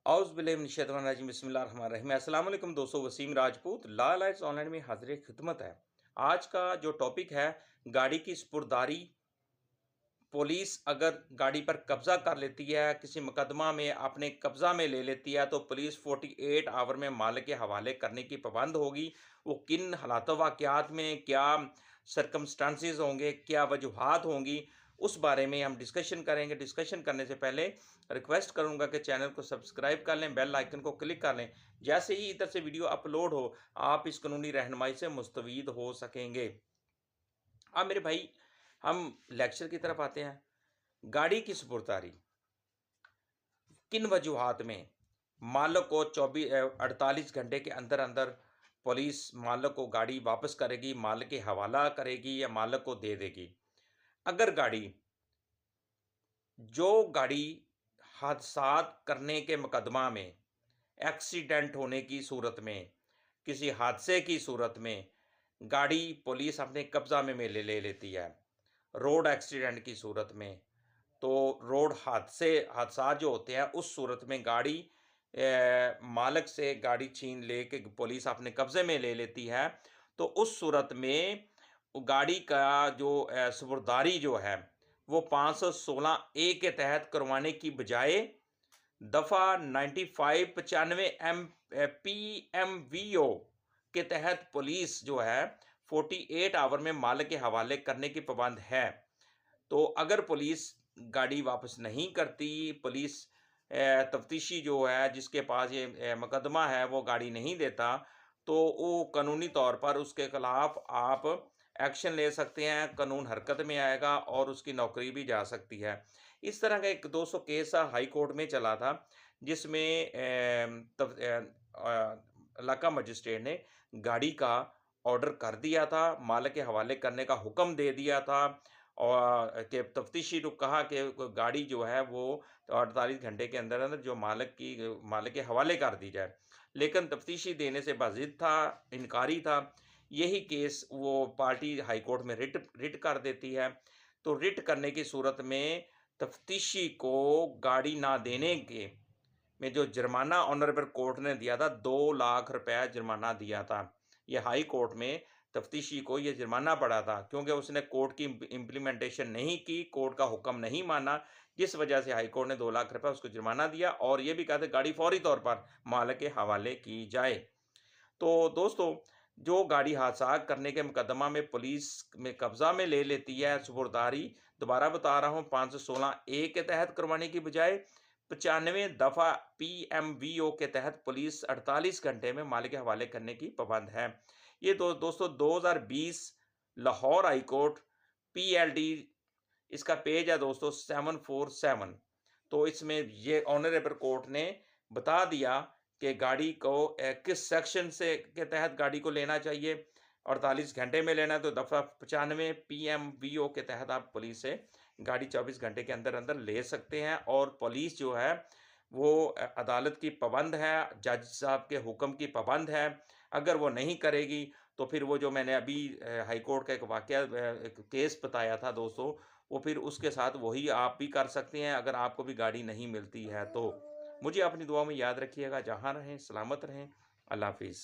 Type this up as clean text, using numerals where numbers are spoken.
औज़ुबिल्लाहिमिनश्शैतानिर्रजीम बिस्मिल्लाहिर्रहमानिर्रहीम। अस्सलाम वालेकुम दोस्तों, Waseem Rajput law lights online में हाज़िर खिदमत है। आज का जो टॉपिक है, गाड़ी की स्पुर्दारी। पुलिस अगर गाड़ी पर कब्ज़ा कर लेती है, किसी मुकदमा में अपने कब्ज़ा में ले लेती है, तो पुलिस 48 आवर में मालिक के हवाले करने की पाबंद होगी। वो किन हालात वाक़यात में क्या सर्कमस्टांसेस होंगे, क्या वजूहात होंगी, उस बारे में हम डिस्कशन करेंगे। डिस्कशन करने से पहले रिक्वेस्ट करूंगा कि चैनल को सब्सक्राइब कर लें, बेल आइकन को क्लिक कर लें। जैसे ही इधर से वीडियो अपलोड हो, आप इस कानूनी रहनुमाई से मुस्तफ़ीद हो सकेंगे। अब मेरे भाई, हम लेक्चर की तरफ आते हैं। गाड़ी की स्पुर्दारी किन वजूहात में मालिक को 48 घंटे के अंदर अंदर पुलिस मालिक को गाड़ी वापस करेगी, मालिक के हवाला करेगी या मालिक को दे देगी। अगर गाड़ी हादसात करने के मुकदमा में, एक्सीडेंट होने की सूरत में, किसी हादसे की सूरत में गाड़ी पुलिस अपने कब्जा में ले लेती है, रोड एक्सीडेंट की सूरत में, तो रोड हादसा जो होते हैं उस सूरत में गाड़ी मालिक से गाड़ी छीन ले के पुलिस अपने कब्जे में ले लेती है। तो उस सूरत में गाड़ी का जो सुपुर्दारी जो है वो 516 ए के तहत करवाने की बजाय दफ़ा 9595 PMVO के तहत पुलिस जो है 48 आवर में मालिक के हवाले करने की पाबंद है। तो अगर पुलिस गाड़ी वापस नहीं करती, पुलिस तफ्तीशी जो है जिसके पास ये मुकदमा है वो गाड़ी नहीं देता, तो वो कानूनी तौर पर उसके खिलाफ आप एक्शन ले सकते हैं, कानून हरकत में आएगा और उसकी नौकरी भी जा सकती है। इस तरह का एक 200 केस हाई कोर्ट में चला था, जिसमें इलाका मजिस्ट्रेट ने गाड़ी का ऑर्डर कर दिया था, मालिक के हवाले करने का हुक्म दे दिया था और के तफ्तीशी को कहा कि गाड़ी जो है वो 48 घंटे के अंदर अंदर जो मालिक के हवाले कर दी जाए। लेकिन तफ्तीशी देने से बाजिद था, इनकारी था। यही केस वो पार्टी हाई कोर्ट में रिट कर देती है। तो रिट करने की सूरत में तफ्तीशी को गाड़ी ना देने के में जो जुर्माना ऑनरेबल कोर्ट ने दिया था, 2 लाख रुपए जुर्माना दिया था। ये हाई कोर्ट में तफ्तीशी को ये जुर्माना पड़ा था, क्योंकि उसने कोर्ट की इम्प्लीमेंटेशन नहीं की, कोर्ट का हुक्म नहीं माना, जिस वजह से हाई कोर्ट ने 2 लाख रुपए उसको जुर्माना दिया और ये भी कहा था गाड़ी फौरी तौर पर मालिक के हवाले की जाए। तो दोस्तों, जो गाड़ी हादसा करने के मुकदमा में पुलिस में कब्जा में ले लेती है, सुपुर्दारी दोबारा बता रहा हूँ 516 ए के तहत करवाने की बजाय 95 दफ़ा PMVO के तहत पुलिस 48 घंटे में मालिक के हवाले करने की पाबंद है। ये दोस्तों 2020 लाहौर हाई कोर्ट PLD, इसका पेज है दोस्तों 747। तो इसमें ये ऑनरेबल कोर्ट ने बता दिया कि गाड़ी को किस सेक्शन से के तहत गाड़ी को लेना चाहिए। 48 घंटे में लेना है तो दफ़ा 95 PMVO के तहत आप पुलिस से गाड़ी 24 घंटे के अंदर अंदर ले सकते हैं। और पुलिस जो है वो अदालत की पाबंद है, जज साहब के हुक्म की पाबंद है। अगर वो नहीं करेगी तो फिर वो जो मैंने अभी हाई कोर्ट का एक वाकया एक केस बताया था दोस्तों, वो फिर उसके साथ वही आप भी कर सकते हैं अगर आपको भी गाड़ी नहीं मिलती है तो। मुझे अपनी दुआ में याद रखिएगा। जहाँ रहें सलामत रहें। अल्लाह हाफिज़।